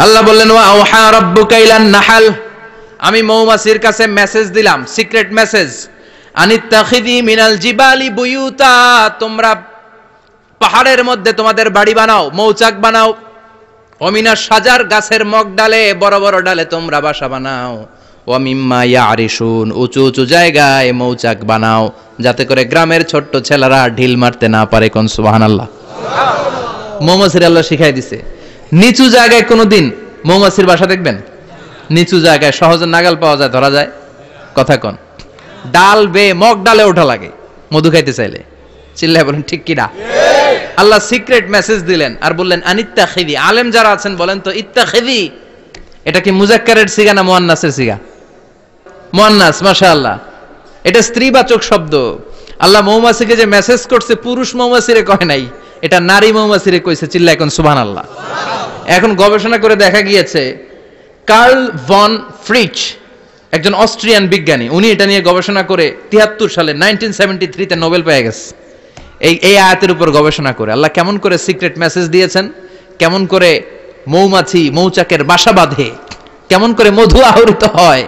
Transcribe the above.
আল্লাহ বললেন ওয়া আওহা রাব্বুকা ইলান নাহাল, আমি মৌমাছির কাছে মেসেজ দিলাম, সিক্রেট মেসেজ, আনিত্তাখিযি মিনাল জিবালি বুয়ুতা, তোমরা পাহাড়ের মধ্যে তোমাদের বাড়ি বানাও, মৌচাক বানাও, অমিনা সাজার, গাছের মগ ডালে, বড় বড় ডালে তোমরা বাসা বানাও, ওয়া মিম্মা ইয়ারিশুন, উঁচু উঁচু জায়গায় মৌচাক বানাও, যাতে করে গ্রামের ছোট্ট ছেলেরা ঢিল মারতে না পারে। কোন সুবহানাল্লাহ। মৌমাছির আল্লাহ শিখাই দিছে, নিচু জায়গায় কোনোদিন মৌমাছির বাসা দেখবেন, নিচু জায়গায় সহজে নাগাল পাওয়া যায়, ধরা যায়, কথা কন, ডাল বে মগ ডালে ওঠা লাগে মধু খাইতে চাইলে, চিল্লায় বলেন ঠিক কিনা? আল্লাহ সিক্রেট মেসেজ দিলেন আর বললেন আনিত্তাখিযি। আলেম যারা আছেন বলেন তো, ইত্তাখিযি এটা কি মুজাক্কারের সিগা না মুয়ান্নাসের সিগা? মুয়ান্নাস, মাশাআল্লাহ। এটা স্ত্রীবাচক শব্দ। আল্লাহ মৌমাছিকে যে মেসেজ করছে পুরুষ মৌমাছিরে কয় নাই, এটা নারী মৌমাছিরে কইছে। চিল্লায় এখন সুবহানাল্লাহ। এখন গবেষণা করে দেখা গিয়েছে, কার্ল ভন ফ্রিচ একজন অস্ট্রিয়ান বিজ্ঞানী, উনি এটা নিয়ে গবেষণা করে 73 সালে 1973 তে নোবেল পেয়ে গেছে। এই আয়াতের উপর গবেষণা করে আল্লাহ কেমন করে সিক্রেট মেসেজ দিয়েছেন, কেমন করে মৌমাছি মৌচাকের বাসা বাঁধে, কেমন করে মধু আহরিত হয়,